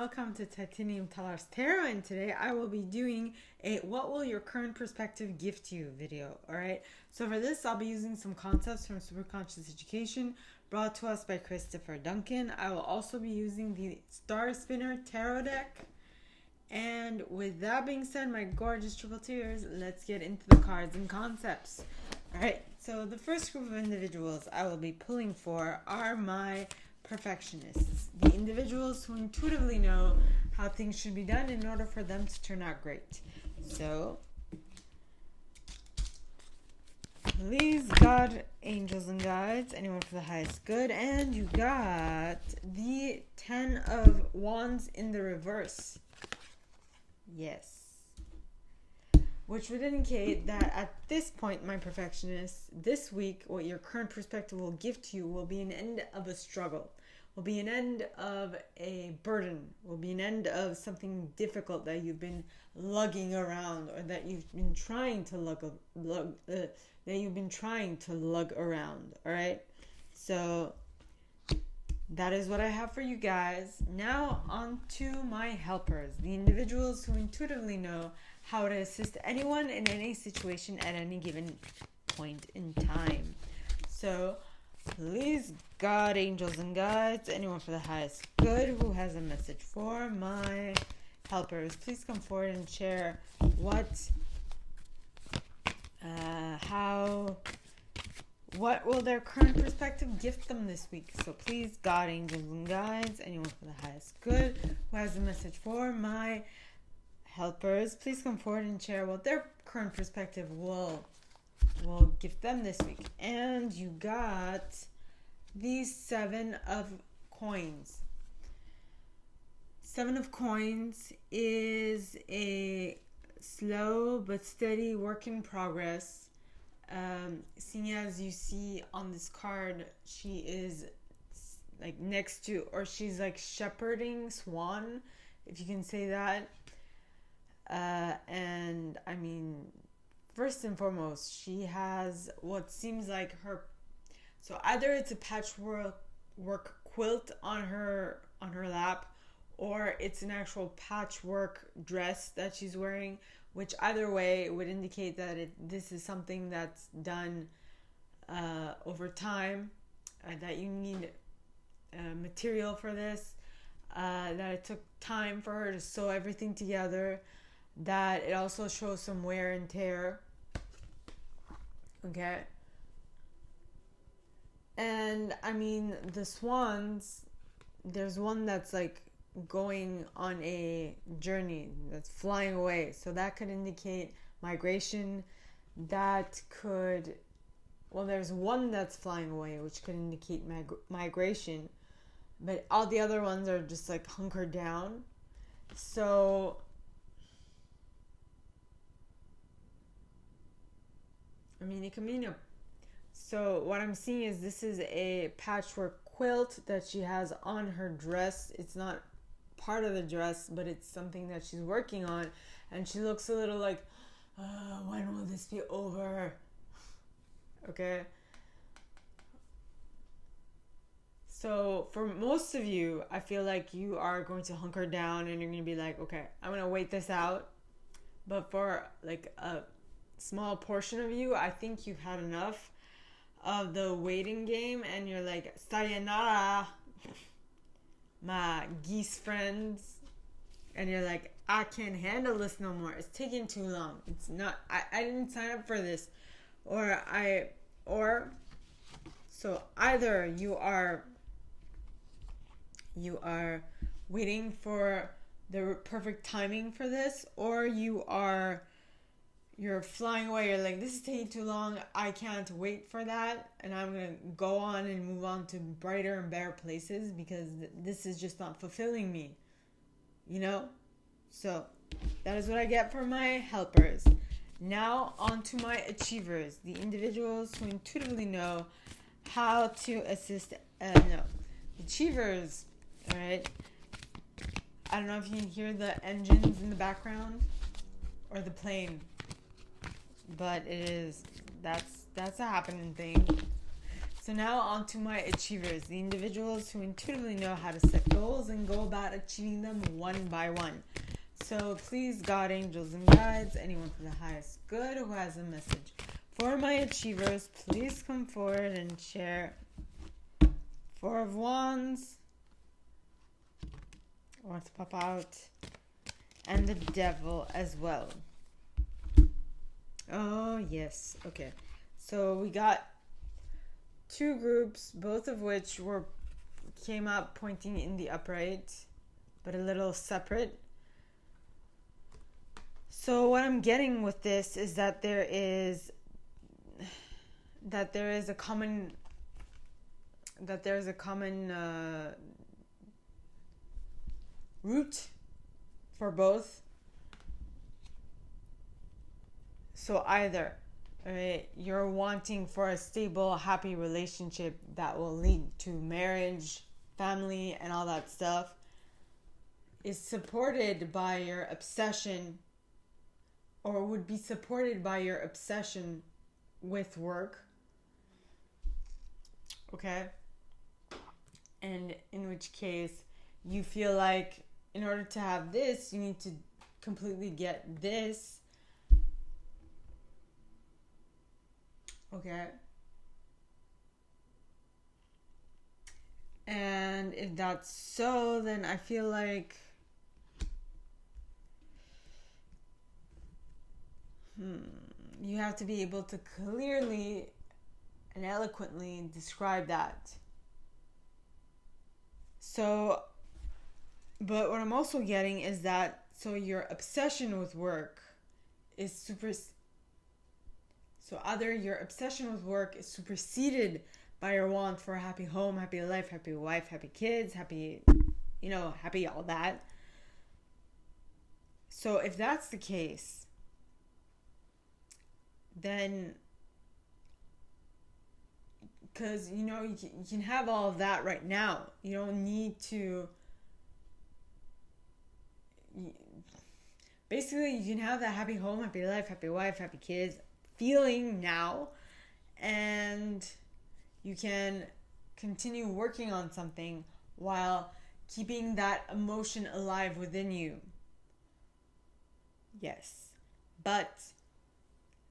welcome to Titanium Talar's Tarot, and today I will be doing a what will your current perspective gift you video. Alright, so for this I'll be using some concepts from Superconscious Education brought to us by Chris Duncan. I will also be using the Star Spinner Tarot deck. And with that being said, my gorgeous triple tears, let's get into the cards and concepts. Alright, so the first group of individuals I will be pulling for are my perfectionists, the individuals who intuitively know how things should be done in order for them to turn out great. So, please, God, angels and guides, anyone for the highest good. And you got the 10 of Wands in the reverse. Yes. Which would indicate that at this point, my perfectionists, this week, what your current perspective will give to you will be an end of a struggle, will be an end of a burden, will be an end of something difficult that you've been lugging around, or that you've been trying to lug around. All right. So that is what I have for you guys. Now on to my helpers, the individuals who intuitively know how to assist anyone in any situation at any given point in time. So please, God, angels and guides, anyone for the highest good who has a message for my helpers, please come forward and share what will their current perspective gift them this week. So please, God, angels and guides, anyone for the highest good who has a message for my helpers, please come forward and share what their current perspective will gift them this week. And you got the 7 of Coins. 7 of Coins is a slow but steady work in progress. Seeing as you see on this card, she is like next to, or she's like shepherding swan, if you can say that. And I mean, first and foremost, she has what seems like her, so either it's a patchwork quilt on her lap, or it's an actual patchwork dress that she's wearing, which either way would indicate that this is something that's done over time, that you need material for this, that it took time for her to sew everything together, that it also shows some wear and tear. Okay. And I mean, the swans, there's one that's like going on a journey, that's flying away, so that could indicate migration. That could, well, there's one that's flying away, which could indicate migration, but all the other ones are just like hunkered down. So I mean, it can mean so what I'm seeing is this is a patchwork quilt that she has on her dress. It's not part of the dress, but it's something that she's working on, and she looks a little like, when will this be over? Okay. So for most of you, I feel like you are going to hunker down and you're going to be like, okay, I'm going to wait this out. But for like a small portion of you, I think you've had enough of the waiting game, and you're like, sayonara, my geese friends, and you're like, I can't handle this no more. It's taking too long. It's not, I didn't sign up for this. So either you are waiting for the perfect timing for this, or you're flying away. You're like, this is taking too long. I can't wait for that. And I'm going to go on and move on to brighter and better places because this is just not fulfilling me. You know? So that is what I get for my helpers. Now on to my achievers, the individuals who intuitively know how to assist. Achievers. All right. I don't know if you can hear the engines in the background or the plane, but that's a happening thing. So now on to my achievers, the individuals who intuitively know how to set goals and go about achieving them one by one. So please, God, angels, and guides, anyone for the highest good who has a message for my achievers, please come forward and share. Four of Wands wants to pop out, and the Devil as well. Oh yes, okay. So we got two groups, both of which came up pointing in the upright, but a little separate. So what I'm getting with this is that there is a common root for both. So either, right, you're wanting for a stable, happy relationship that will lead to marriage, family, and all that stuff, is supported by your obsession, or would be supported by your obsession with work. Okay? And in which case, you feel like in order to have this, you need to completely get this. Okay? And if that's so, then I feel like you have to be able to clearly and eloquently describe that. So, but what I'm also getting is that, so your obsession with work is either your obsession with work is superseded by your want for a happy home, happy life, happy wife, happy kids, happy all that. So if that's the case, then, because you can have all of that right now. You don't need to. Basically, you can have that happy home, happy life, happy wife, happy kids feeling now, and you can continue working on something while keeping that emotion alive within you. Yes, but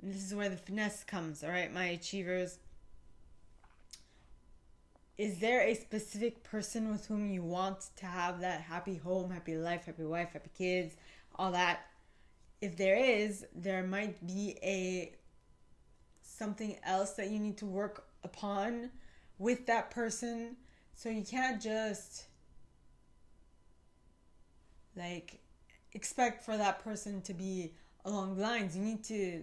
this is where the finesse comes, all right, my achievers. Is there a specific person with whom you want to have that happy home, happy life, happy wife, happy kids, all that? If there is, there might be something else that you need to work upon with that person. So you can't just expect for that person to be along the lines. You need to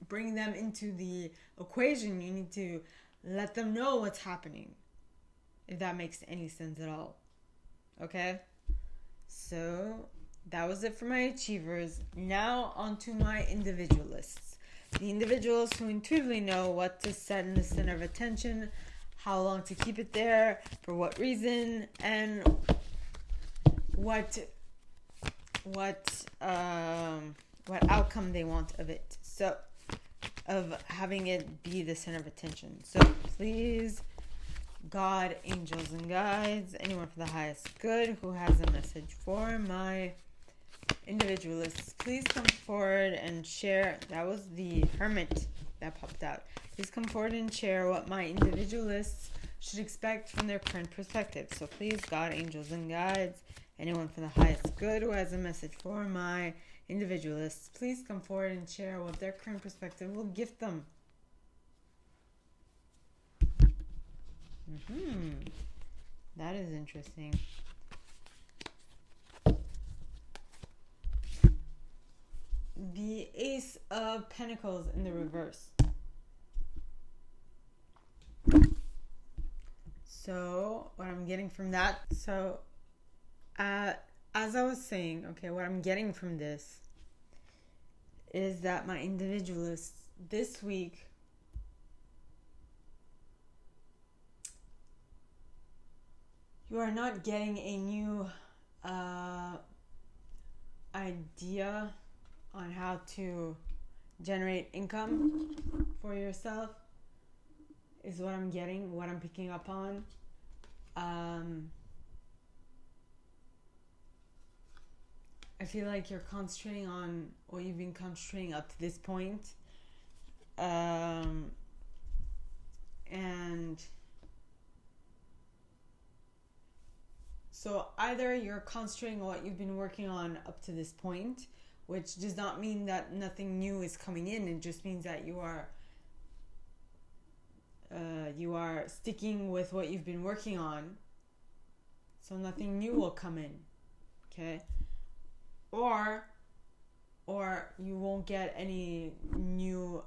bring them into the equation. You need to let them know what's happening, if that makes any sense at all. Okay? So that was it for my achievers. Now on to my individualists. The individuals who intuitively know what to set in the center of attention, how long to keep it there, for what reason, and what outcome they want of it. So, of having it be the center of attention. So please, God, angels, and guides, anyone for the highest good who has a message for my individualists, please come forward and share. That was the Hermit that popped out. Please come forward and share what my individualists should expect from their current perspective. So please, God, angels, and guides, anyone for the highest good who has a message for my individualists, please come forward and share what their current perspective will gift them. That is interesting. The Ace of Pentacles in the reverse. So what I'm getting from that, as I was saying, okay, what I'm getting from this is that my individualists this week you are not getting a new idea on how to generate income for yourself. is what I'm getting, what I'm picking up on. I feel like you're concentrating on what you've been concentrating up to this point. And so either you're concentrating on what you've been working on up to this point, which does not mean that nothing new is coming in. It just means that you are sticking with what you've been working on, so nothing new will come in. Okay? Or you won't get any new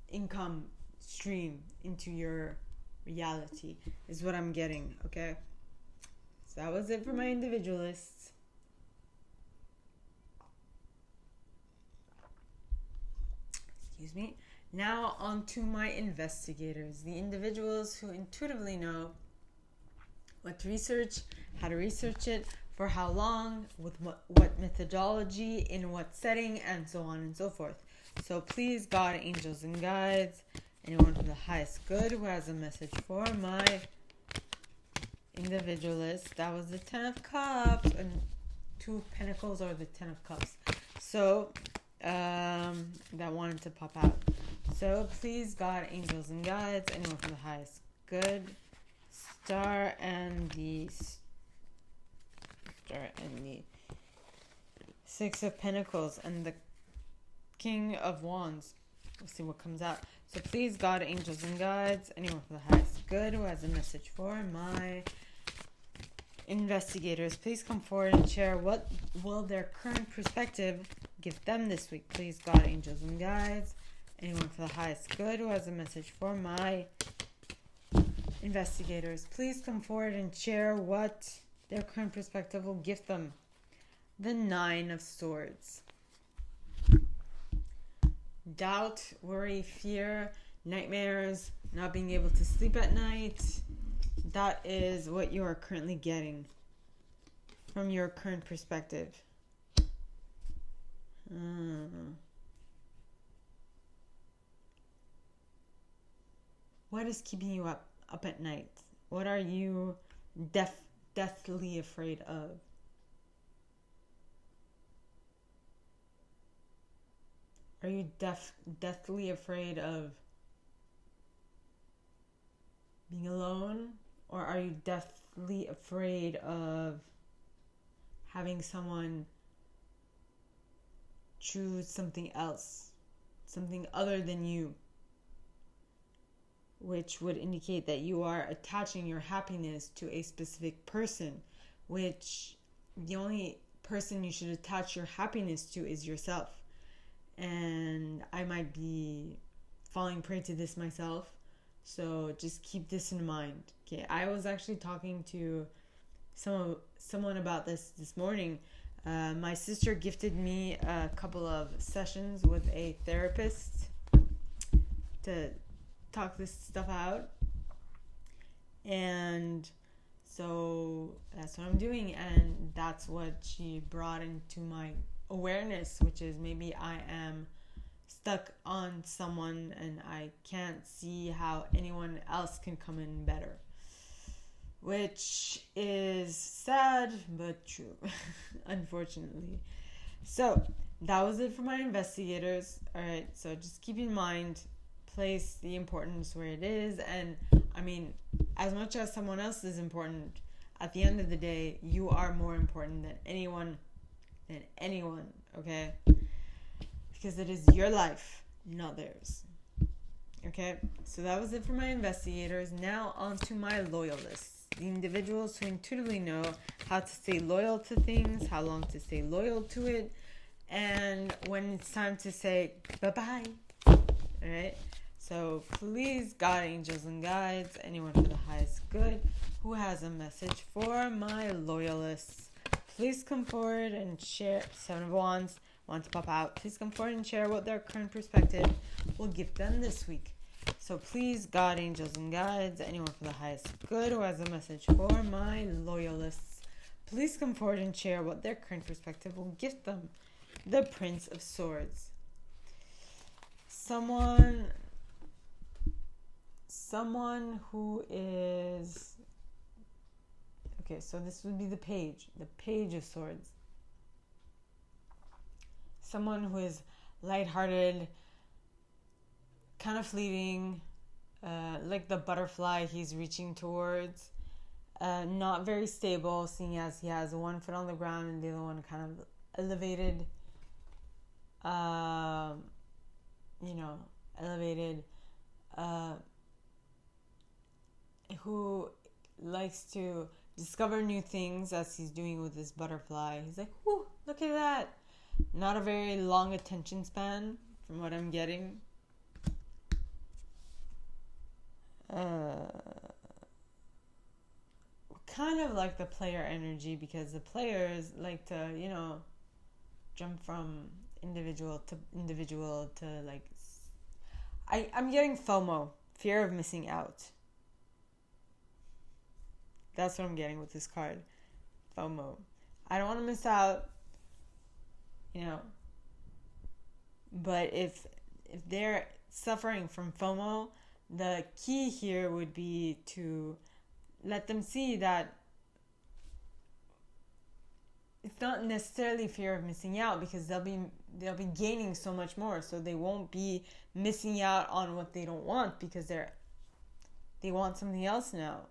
income stream into your reality, is what I'm getting. Okay? So that was it for my individualists. Excuse me. Now on to my investigators, the individuals who intuitively know what to research, how to research it, for how long, with what methodology, in what setting, and so on and so forth. So please, God, angels, and guides, anyone from the highest good who has a message for my individualist. That was the 10 of Cups, and 2 of Pentacles, or the 10 of Cups. So, that wanted to pop out. So please, God, angels, and guides, anyone from the highest good, Star and the 6 of Pentacles and the King of Wands. We'll see what comes out. So please, God, angels, and guides, anyone from the highest good who has a message for my investigators, please come forward and share what will their current perspective give them this week. Please, God, angels, and guides, anyone for the highest good who has a message for my investigators, please come forward and share what their current perspective will give them. The 9 of Swords. Doubt, worry, fear, nightmares, not being able to sleep at night. That is what you are currently getting from your current perspective. What is keeping you up at night? What are you deathly afraid of? Are you deathly afraid of being alone? Or are you deathly afraid of having someone choose something else, something other than you? Which would indicate that you are attaching your happiness to a specific person, which the only person you should attach your happiness to is yourself. And I might be falling prey to this myself, so just keep this in mind. Okay, I was actually talking to someone about this morning. My sister gifted me a couple of sessions with a therapist to talk this stuff out, and so that's what I'm doing, and that's what she brought into my awareness, which is maybe I am stuck on someone and I can't see how anyone else can come in better, which is sad but true. Unfortunately. So that was it for my investigators. All right, so just keep in mind, place the importance where it is. And I mean, as much as someone else is important, at the end of the day, you are more important than anyone, okay? Because it is your life, not theirs. Okay, so that was it for my investigators. Now on to my loyalists, the individuals who intuitively know how to stay loyal to things, how long to stay loyal to it, and when it's time to say bye-bye. Alright, so please, God, angels, and guides, anyone for the highest good who has a message for my loyalists, please come forward and share. 7 of Wands want to pop out. Please come forward and share what their current perspective will give them this week. So please, God, angels, and guides, anyone for the highest good who has a message for my loyalists, please come forward and share what their current perspective will give them. The Prince of Swords. Someone someone who is, okay, so this would be the Page of Swords. Someone who is lighthearted, kind of fleeting, like the butterfly he's reaching towards. Not very stable, seeing as he has one foot on the ground and the other one kind of elevated. Elevated. Who likes to discover new things as he's doing with this butterfly. He's like, whoo, look at that. Not a very long attention span from what I'm getting. Kind of like the player energy, because the players like to, jump from individual to like, I'm getting FOMO, fear of missing out. That's what I'm getting with this card. FOMO. I don't want to miss out, but if they're suffering from FOMO, the key here would be to let them see that it's not necessarily fear of missing out, because they'll be gaining so much more, so they won't be missing out on what they don't want, because they want something else now.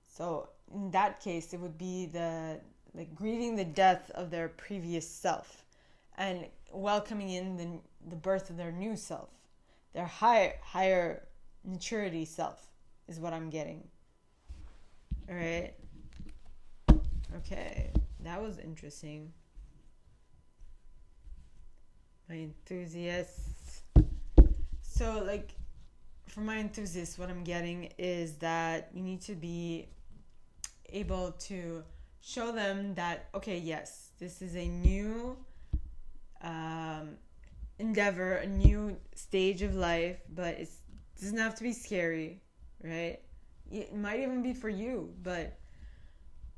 So in that case, it would be grieving the death of their previous self and welcoming in the birth of their new self, their higher maturity self is what I'm getting. All right. Okay, that was interesting. My enthusiasts. So, for my enthusiasts, what I'm getting is that you need to be able to show them that, okay, yes, this is a new endeavor, a new stage of life, but it doesn't have to be scary, right? It might even be for you, but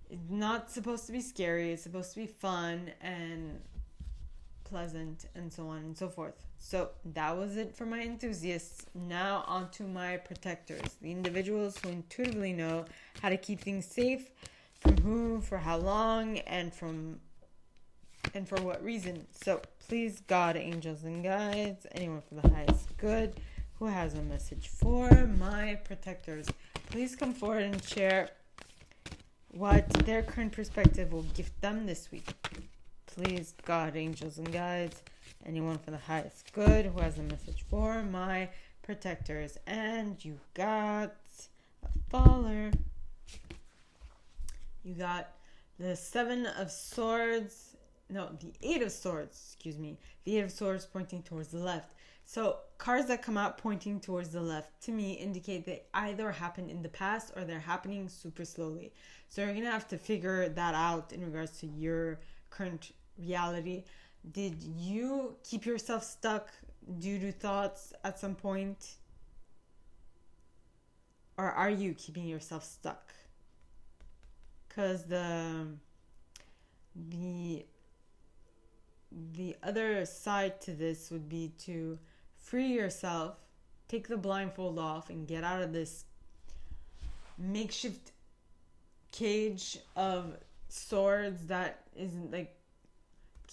it's not supposed to be scary. It's supposed to be fun and pleasant and so on and so forth. So that was it for my enthusiasts. Now on to my protectors, the individuals who intuitively know how to keep things safe, from whom, for how long, and for what reason. So please, God, angels, and guides, anyone for the highest good who has a message for my protectors, please come forward and share what their current perspective will gift them this week. Please, God, angels, and guides, anyone for the highest good who has a message for my protectors. And you got a faller. You got the Seven of Swords. No, the Eight of Swords, The Eight of Swords pointing towards the left. So cards that come out pointing towards the left, to me, indicate they either happened in the past or they're happening super slowly. So you're going to have to figure that out in regards to your current reality. Did you keep yourself stuck due to thoughts at some point? Or are you keeping yourself stuck? Because the other side to this would be to free yourself, take the blindfold off, and get out of this makeshift cage of swords that isn't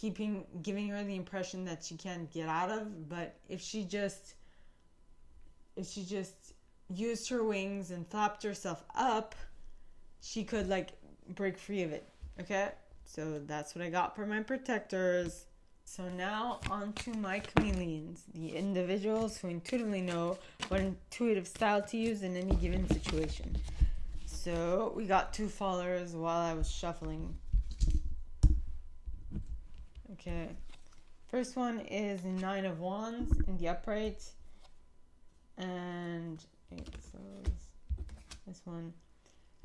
giving her the impression that she can't get out of. But if she just used her wings and flapped herself up, she could break free of it. Okay, so that's what I got for my protectors. So now on to my chameleons, the individuals who intuitively know what intuitive style to use in any given situation. So we got two fallers while I was shuffling. Okay, first one is Nine of Wands in the upright, and so this one,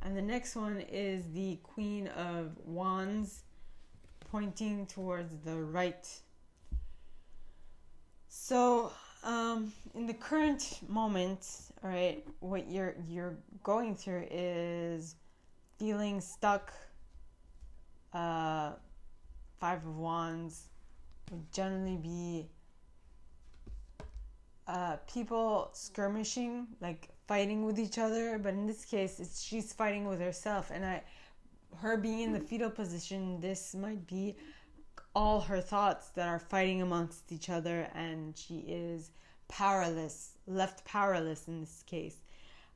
and the next one is the Queen of Wands pointing towards the right. So in the current moment, all right, what you're going through is feeling stuck. Five of Wands would generally be people skirmishing, like fighting with each other, but in this case she's fighting with herself, and her being in the fetal position, this might be all her thoughts that are fighting amongst each other, and she is left powerless in this case.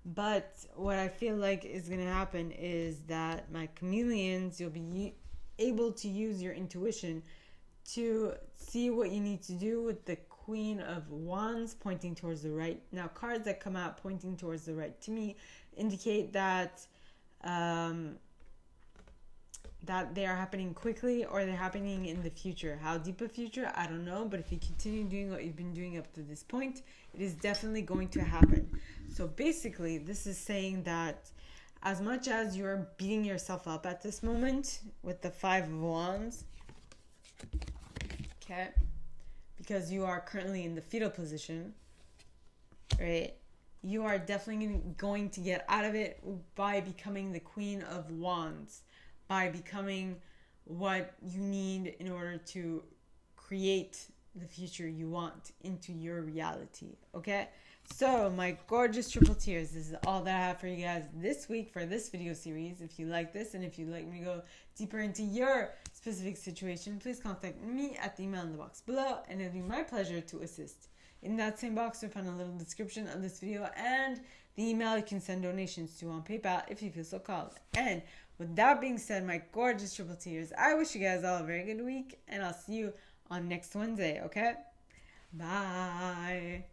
But what I feel like is going to happen is that my chameleons, you'll be able to use your intuition to see what you need to do with the Queen of Wands pointing towards the right. Now, cards that come out pointing towards the right to me indicate that that they are happening quickly, or they're happening in the future. How deep a future, I don't know, but if you continue doing what you've been doing up to this point, it is definitely going to happen. So basically, this is saying that as much as you're beating yourself up at this moment with the Five of Wands, okay, because you are currently in the fetal position, right, you are definitely going to get out of it by becoming the Queen of Wands, by becoming what you need in order to create the future you want into your reality, okay? So, my gorgeous triple tears, this is all that I have for you guys this week for this video series. If you like this, and if you'd like me to go deeper into your specific situation, please contact me at the email in the box below, and it'll be my pleasure to assist. In that same box, you'll find a little description of this video and the email you can send donations to on PayPal if you feel so called. And with that being said, my gorgeous triple tears, I wish you guys all a very good week, and I'll see you on next Wednesday, okay? Bye.